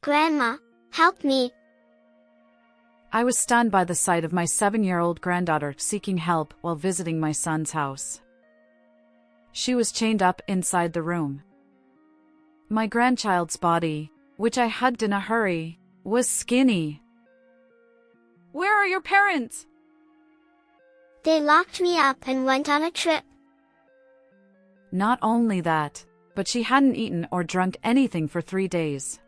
Grandma, help me. I was stunned by the sight of my 7-year-old granddaughter seeking help while visiting my son's house. She was chained up inside the room. My grandchild's body, which I hugged in a hurry, was skinny. "Where are your parents?" They locked me up and went on a trip. Not only that, but she hadn't eaten or drunk anything for 3 days.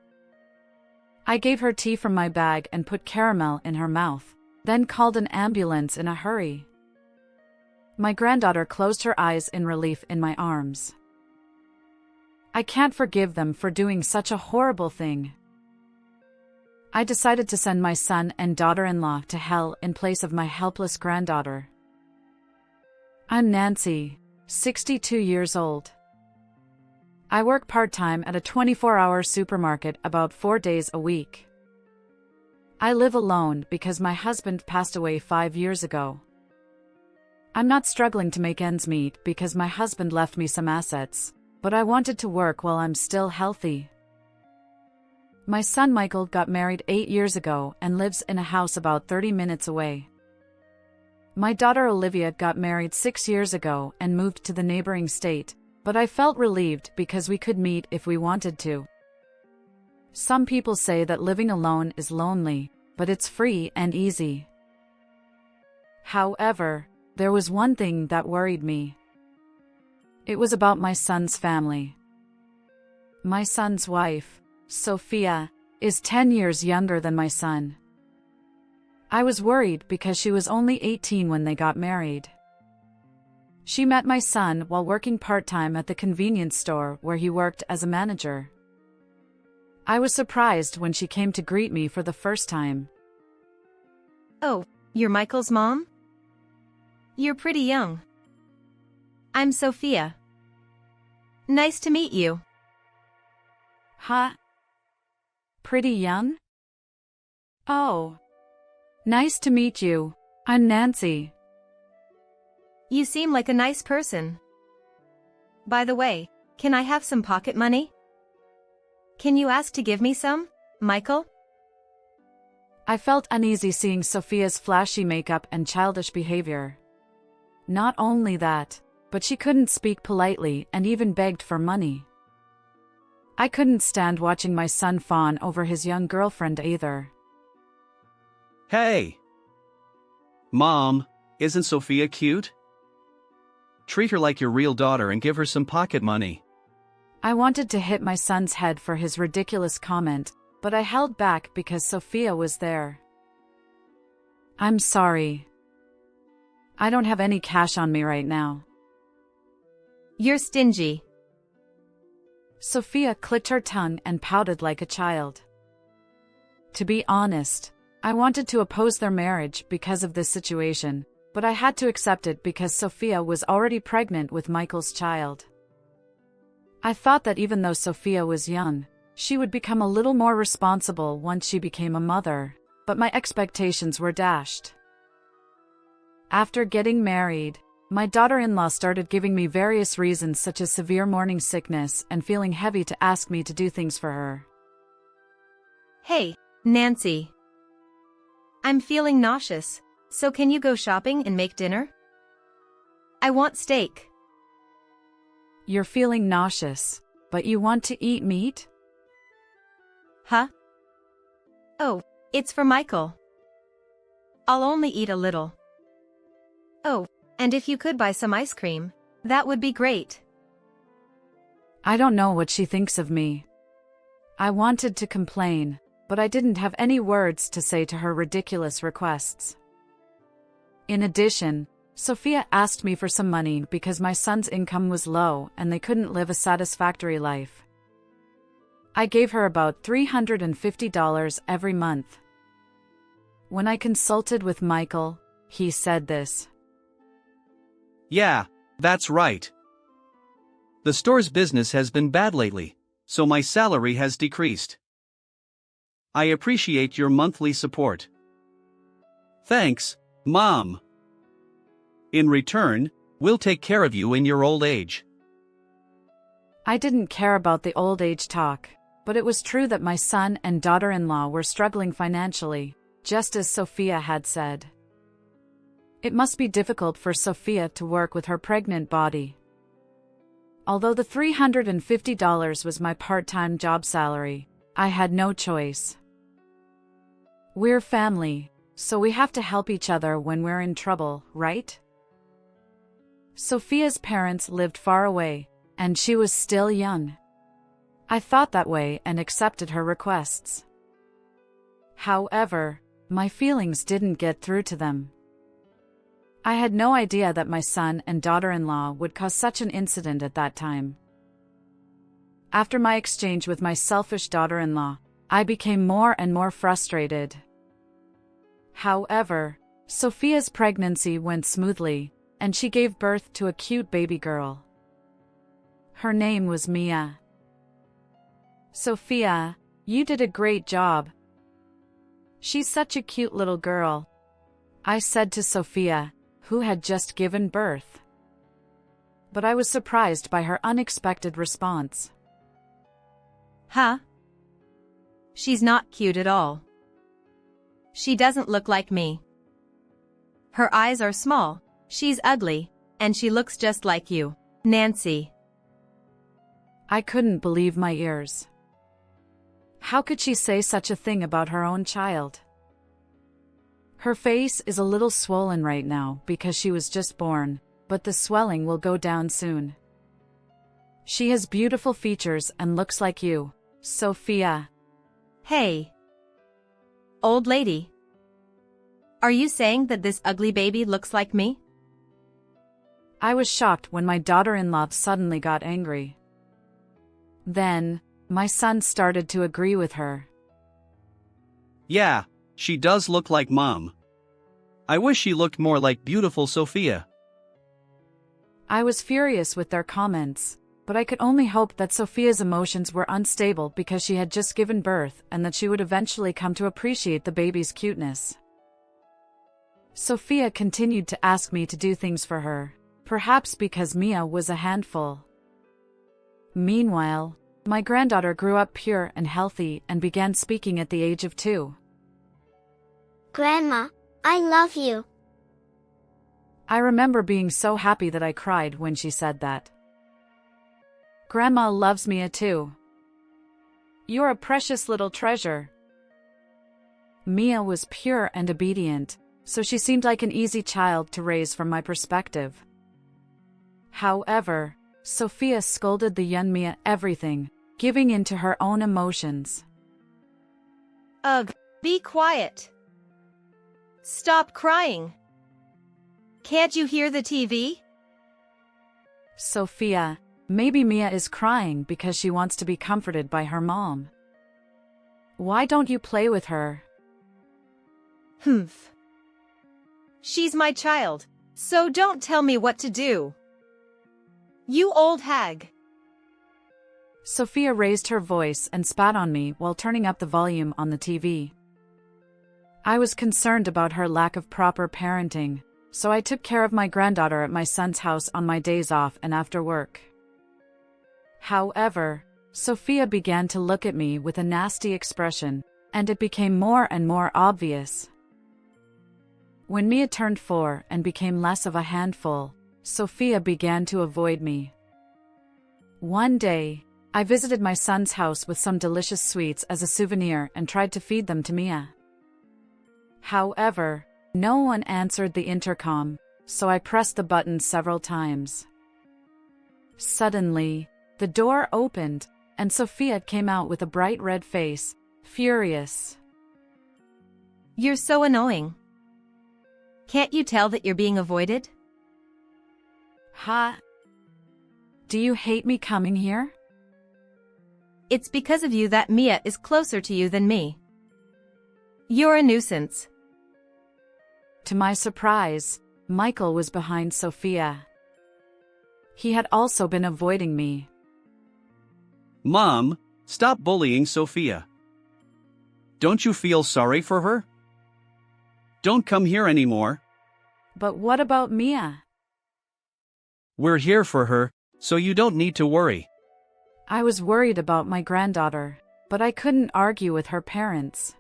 I gave her tea from my bag and put caramel in her mouth, then called an ambulance in a hurry. My granddaughter closed her eyes in relief in my arms. I can't forgive them for doing such a horrible thing. I decided to send my son and daughter-in-law to hell in place of my helpless granddaughter. I'm Nancy, 62 years old. I work part-time at a 24-hour supermarket about 4 days a week. I live alone because my husband passed away 5 years ago. I'm not struggling to make ends meet because my husband left me some assets, but I wanted to work while I'm still healthy. My son Michael got married 8 years ago and lives in a house about 30 minutes away. My daughter Olivia got married 6 years ago and moved to the neighboring state, but I felt relieved because we could meet if we wanted to. Some people say that living alone is lonely, but it's free and easy. However, there was one thing that worried me. It was about my son's family. My son's wife, Sophia, is 10 years younger than my son. I was worried because she was only 18 when they got married. She met my son while working part-time at the convenience store where he worked as a manager. I was surprised when she came to greet me for the first time. "Oh, you're Michael's mom? You're pretty young. I'm Sophia. Nice to meet you." Huh? Pretty young? Oh. Nice to meet you. I'm Nancy. You seem like a nice person. By the way, can I have some pocket money? Can you ask to give me some, Michael? I felt uneasy seeing Sophia's flashy makeup and childish behavior. Not only that, but she couldn't speak politely and even begged for money. I couldn't stand watching my son fawn over his young girlfriend either. "Hey! Mom, isn't Sophia cute? Treat her like your real daughter and give her some pocket money." I wanted to hit my son's head for his ridiculous comment, but I held back because Sophia was there. "I'm sorry. I don't have any cash on me right now." You're stingy. Sophia clicked her tongue and pouted like a child. To be honest, I wanted to oppose their marriage because of this situation, but I had to accept it because Sophia was already pregnant with Michael's child. I thought that even though Sophia was young, she would become a little more responsible once she became a mother, but my expectations were dashed. After getting married, my daughter-in-law started giving me various reasons such as severe morning sickness and feeling heavy to ask me to do things for her. Hey, Nancy. I'm feeling nauseous, so can you go shopping and make dinner? I want steak. You're feeling nauseous, but you want to eat meat? Huh? Oh, it's for Michael. I'll only eat a little. Oh, and if you could buy some ice cream, that would be great. I don't know what she thinks of me. I wanted to complain, but I didn't have any words to say to her ridiculous requests. In addition, Sophia asked me for some money because my son's income was low and they couldn't live a satisfactory life. I gave her about $350 every month. When I consulted with Michael, he said this. "Yeah, that's right. The store's business has been bad lately, so my salary has decreased. I appreciate your monthly support. Thanks, Mom. In return, we'll take care of you in your old age." I didn't care about the old age talk, But it was true that my son and daughter-in-law were struggling financially, just as Sophia had said. It must be difficult for Sophia to work with her pregnant body. Although the $350 was my part-time job salary, I had no choice. We're family, so we have to help each other when we're in trouble, right? Sophia's parents lived far away, and she was still young. I thought that way and accepted her requests. However, my feelings didn't get through to them. I had no idea that my son and daughter-in-law would cause such an incident at that time. After my exchange with my selfish daughter-in-law, I became more and more frustrated. However, Sophia's pregnancy went smoothly, and she gave birth to a cute baby girl. Her name was Mia. "Sophia, you did a great job. She's such a cute little girl," I said to Sophia, who had just given birth. But I was surprised by her unexpected response. Huh? She's not cute at all. She doesn't look like me. Her eyes are small, she's ugly, and she looks just like you, Nancy. I couldn't believe my ears. How could she say such a thing about her own child? Her face is a little swollen right now because she was just born, but the swelling will go down soon. She has beautiful features and looks like you, Sophia. Hey. Old lady. Are you saying that this ugly baby looks like me? I was shocked when my daughter-in-law suddenly got angry. Then, my son started to agree with her. Yeah, she does look like Mom. I wish she looked more like beautiful Sophia. I was furious with their comments, but I could only hope that Sophia's emotions were unstable because she had just given birth and that she would eventually come to appreciate the baby's cuteness. Sophia continued to ask me to do things for her, perhaps because Mia was a handful. Meanwhile, my granddaughter grew up pure and healthy and began speaking at the age of 2. Grandma, I love you. I remember being so happy that I cried when she said that. Grandma loves Mia too. You're a precious little treasure. Mia was pure and obedient, so she seemed like an easy child to raise from my perspective. However, Sophia scolded the young Mia everything, giving in to her own emotions. Ugh, be quiet. Stop crying. Can't you hear the TV? Sophia, maybe Mia is crying because she wants to be comforted by her mom. Why don't you play with her? Humph. She's my child, so don't tell me what to do. You old hag. Sophia raised her voice and spat on me while turning up the volume on the TV. I was concerned about her lack of proper parenting, so I took care of my granddaughter at my son's house on my days off and after work. However, Sophia began to look at me with a nasty expression, and it became more and more obvious. When Mia turned 4 and became less of a handful, Sophia began to avoid me. One day, I visited my son's house with some delicious sweets as a souvenir and tried to feed them to Mia. However, no one answered the intercom, so I pressed the button several times. Suddenly, the door opened, and Sophia came out with a bright red face, furious. You're so annoying. Can't you tell that you're being avoided? Ha! Do you hate me coming here? It's because of you that Mia is closer to you than me. You're a nuisance. To my surprise, Michael was behind Sophia. He had also been avoiding me. Mom, stop bullying Sophia. Don't you feel sorry for her? Don't come here anymore. But what about Mia? We're here for her, so you don't need to worry. I was worried about my granddaughter. but I couldn't argue with her parents.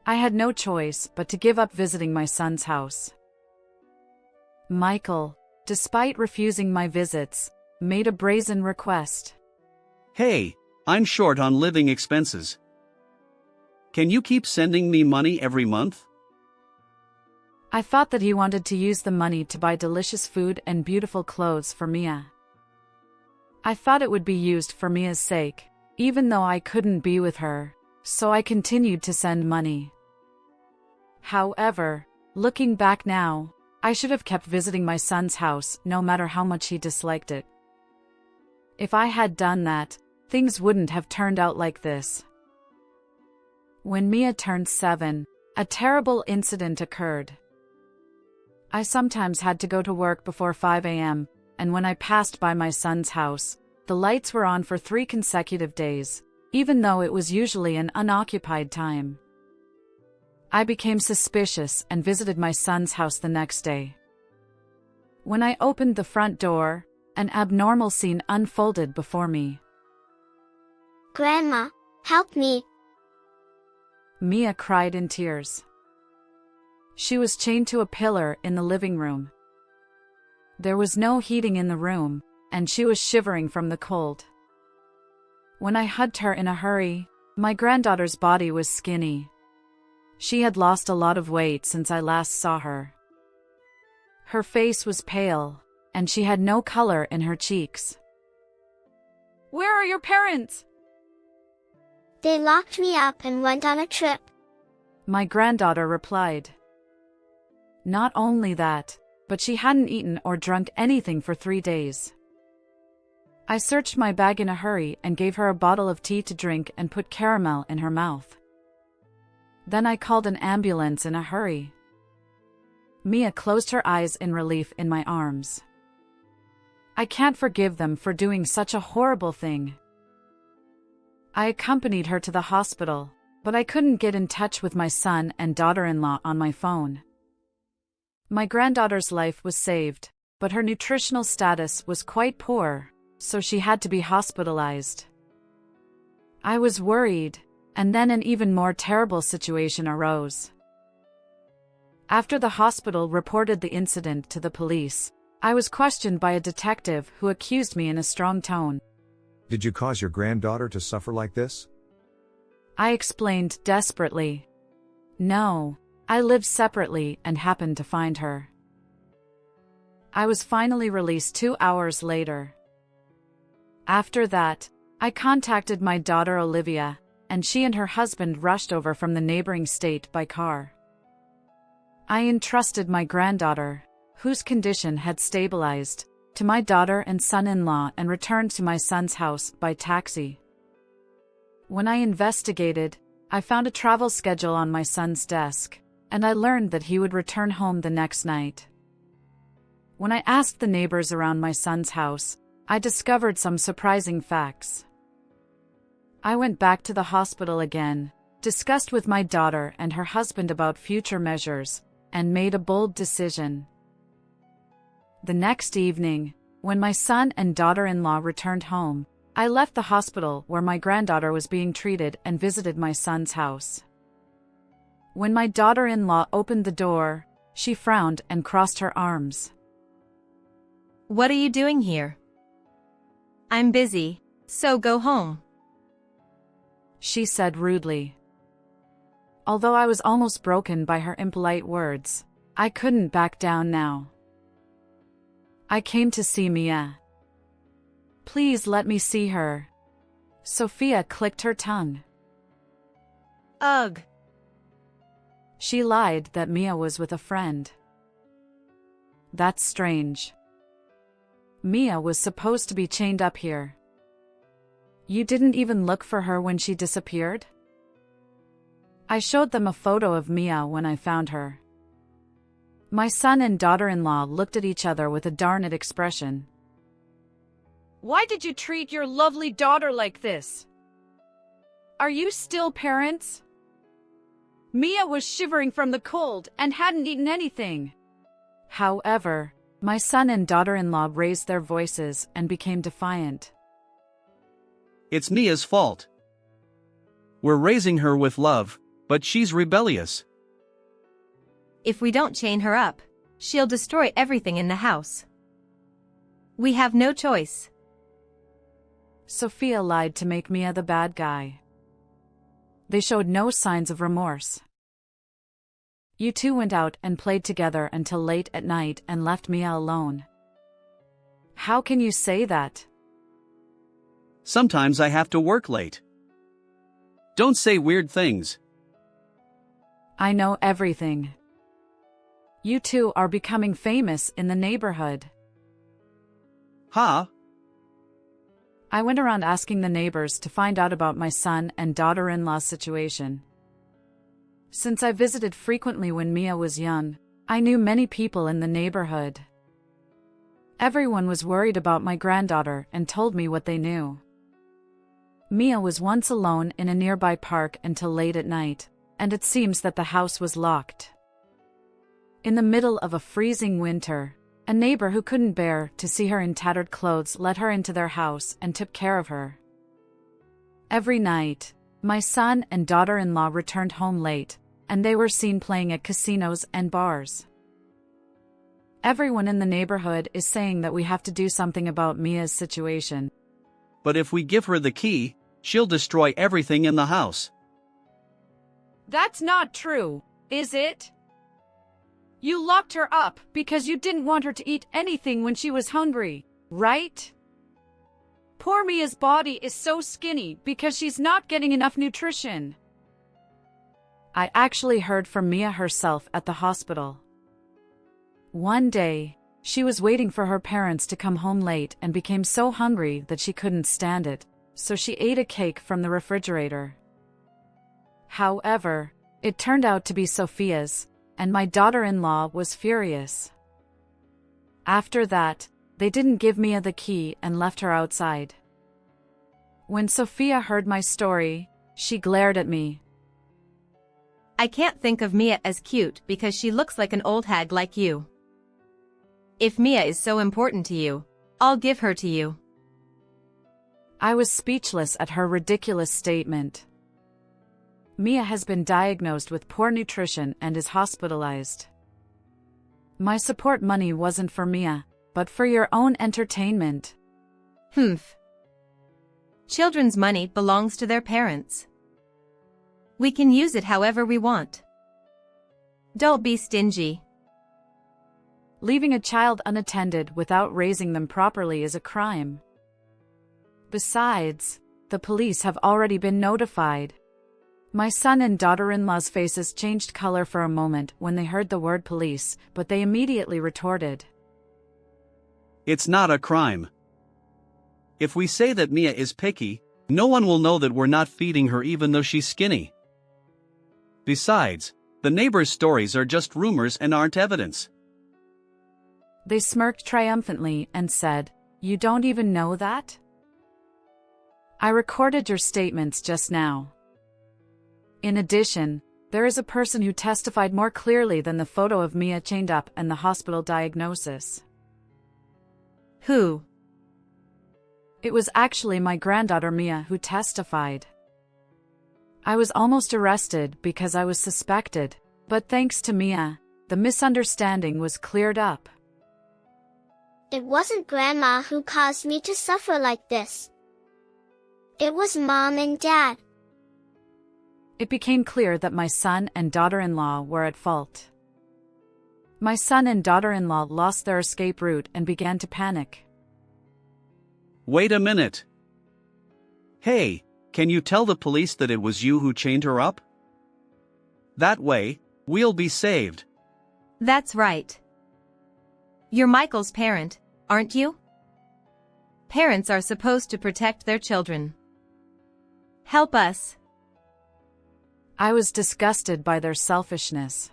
I had no choice but to give up visiting my son's house. Michael, despite refusing my visits, made a brazen request. Hey, I'm short on living expenses. Can you keep sending me money every month? I thought that he wanted to use the money to buy delicious food and beautiful clothes for Mia. I thought it would be used for Mia's sake, even though I couldn't be with her, so I continued to send money. However, looking back now, I should have kept visiting my son's house no matter how much he disliked it. If I had done that, things wouldn't have turned out like this. When Mia turned 7, a terrible incident occurred. I sometimes had to go to work before 5 a.m., and when I passed by my son's house, the lights were on for 3 consecutive days, even though it was usually an unoccupied time. I became suspicious and visited my son's house the next day. When I opened the front door, an abnormal scene unfolded before me. Grandma, help me. Mia cried in tears. She was chained to a pillar in the living room. There was no heating in the room, and she was shivering from the cold. When I hugged her in a hurry, my granddaughter's body was skinny. She had lost a lot of weight since I last saw her. Her face was pale, and she had no color in her cheeks. "Where are your parents?" They locked me up and went on a trip. My granddaughter replied. Not only that, but she hadn't eaten or drunk anything for 3 days. I searched my bag in a hurry and gave her a bottle of tea to drink and put caramel in her mouth. Then I called an ambulance in a hurry. Mia closed her eyes in relief in my arms. I can't forgive them for doing such a horrible thing. I accompanied her to the hospital, but I couldn't get in touch with my son and daughter-in-law on my phone. My granddaughter's life was saved, but her nutritional status was quite poor, so she had to be hospitalized. I was worried, and then an even more terrible situation arose. After the hospital reported the incident to the police, I was questioned by a detective who accused me in a strong tone. Did you cause your granddaughter to suffer like this? I explained desperately. No, I lived separately and happened to find her. I was finally released 2 hours later. After that, I contacted my daughter Olivia, and she and her husband rushed over from the neighboring state by car. I entrusted my granddaughter, whose condition had stabilized, to my daughter and son-in-law and returned to my son's house by taxi. When I investigated, I found a travel schedule on my son's desk, and I learned that he would return home the next night. When I asked the neighbors around my son's house, I discovered some surprising facts. I went back to the hospital again, discussed with my daughter and her husband about future measures, and made a bold decision. The next evening, when my son and daughter-in-law returned home, I left the hospital where my granddaughter was being treated and visited my son's house. When my daughter-in-law opened the door, she frowned and crossed her arms. What are you doing here? I'm busy, so go home. She said rudely. Although I was almost broken by her impolite words, I couldn't back down now. I came to see Mia. Please let me see her. Sophia clicked her tongue. Ugh. She lied that Mia was with a friend. That's strange. Mia was supposed to be chained up here. You didn't even look for her when she disappeared? I showed them a photo of Mia when I found her. My son and daughter-in-law looked at each other with a darn it expression. Why did you treat your lovely daughter like this? Are you still parents? Mia was shivering from the cold and hadn't eaten anything. However, my son and daughter-in-law raised their voices and became defiant. It's Mia's fault. We're raising her with love, but she's rebellious. If we don't chain her up, she'll destroy everything in the house. We have no choice. Sophia lied to make Mia the bad guy. They showed no signs of remorse. You two went out and played together until late at night and left Mia alone. How can you say that? Sometimes I have to work late. Don't say weird things. I know everything. You two are becoming famous in the neighborhood. Huh? I went around asking the neighbors to find out about my son and daughter-in-law's situation. Since I visited frequently when Mia was young, I knew many people in the neighborhood. Everyone was worried about my granddaughter and told me what they knew. Mia was once alone in a nearby park until late at night, and it seems that the house was locked. In the middle of a freezing winter, a neighbor who couldn't bear to see her in tattered clothes let her into their house and took care of her. Every night, my son and daughter-in-law returned home late, and they were seen playing at casinos and bars. Everyone in the neighborhood is saying that we have to do something about Mia's situation. But if we give her the key, she'll destroy everything in the house. That's not true, is it? You locked her up because you didn't want her to eat anything when she was hungry, right? Poor Mia's body is so skinny because she's not getting enough nutrition. I actually heard from Mia herself at the hospital. One day, she was waiting for her parents to come home late and became so hungry that she couldn't stand it, so she ate a cake from the refrigerator. However, it turned out to be Sophia's, and my daughter-in-law was furious. After that, they didn't give Mia the key and left her outside. When Sophia heard my story, she glared at me. I can't think of Mia as cute because she looks like an old hag like you. If Mia is so important to you, I'll give her to you. I was speechless at her ridiculous statement. Mia has been diagnosed with poor nutrition and is hospitalized. My support money wasn't for Mia, but for your own entertainment. Humph. Children's money belongs to their parents. We can use it however we want. Don't be stingy. Leaving a child unattended without raising them properly is a crime. Besides, the police have already been notified. My son and daughter-in-law's faces changed color for a moment when they heard the word police, but they immediately retorted. It's not a crime. If we say that Mia is picky, no one will know that we're not feeding her even though she's skinny. Besides, the neighbors' stories are just rumors and aren't evidence. They smirked triumphantly and said, "You don't even know that?" I recorded your statements just now. In addition, there is a person who testified more clearly than the photo of Mia chained up and the hospital diagnosis. Who? It was actually my granddaughter Mia who testified. I was almost arrested because I was suspected, but thanks to Mia, the misunderstanding was cleared up. It wasn't Grandma who caused me to suffer like this. It was Mom and Dad. It became clear that my son and daughter-in-law were at fault. My son and daughter-in-law lost their escape route and began to panic. Wait a minute. Hey, can you tell the police that it was you who chained her up? That way, we'll be saved. That's right. You're Michael's parent, aren't you? Parents are supposed to protect their children. Help us. I was disgusted by their selfishness.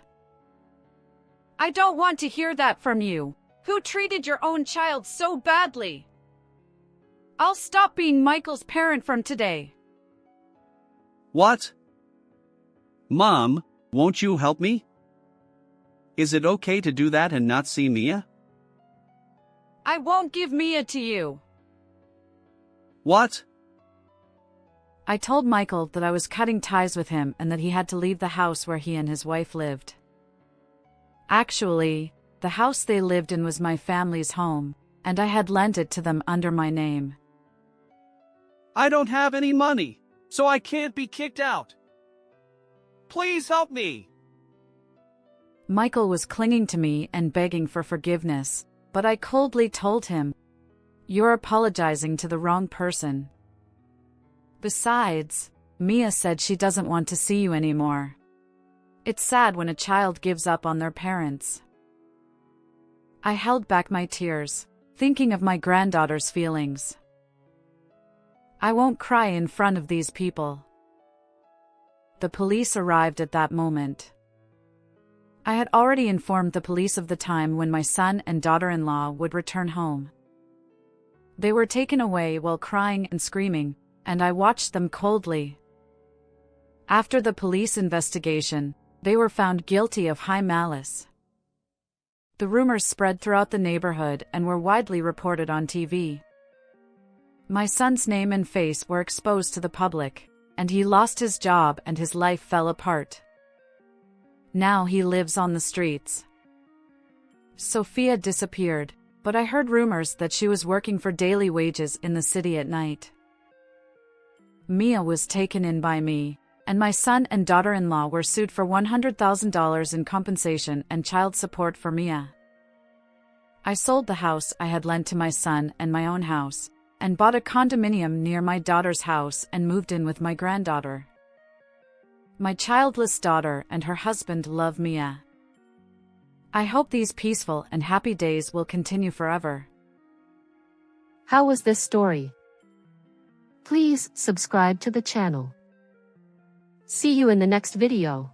I don't want to hear that from you. Who treated your own child so badly? I'll stop being Michael's parent from today. What? Mom, won't you help me? Is it okay to do that and not see Mia? I won't give Mia to you. What? I told Michael that I was cutting ties with him and that he had to leave the house where he and his wife lived. Actually, the house they lived in was my family's home, and I had lent it to them under my name. I don't have any money, so I can't be kicked out. Please help me. Michael was clinging to me and begging for forgiveness, but I coldly told him, "You're apologizing to the wrong person. Besides, Mia said she doesn't want to see you anymore. It's sad when a child gives up on their parents." I held back my tears, thinking of my granddaughter's feelings. I won't cry in front of these people. The police arrived at that moment. I had already informed the police of the time when my son and daughter-in-law would return home. They were taken away while crying and screaming, and I watched them coldly. After the police investigation, they were found guilty of high malice. The rumors spread throughout the neighborhood and were widely reported on TV. My son's name and face were exposed to the public, and he lost his job and his life fell apart. Now he lives on the streets. Sophia disappeared, but I heard rumors that she was working for daily wages in the city at night. Mia was taken in by me, and my son and daughter-in-law were sued for $100,000 in compensation and child support for Mia. I sold the house I had lent to my son and my own house, and bought a condominium near my daughter's house and moved in with my granddaughter. My childless daughter and her husband love Mia. I hope these peaceful and happy days will continue forever. How was this story? Please subscribe to the channel. See you in the next video.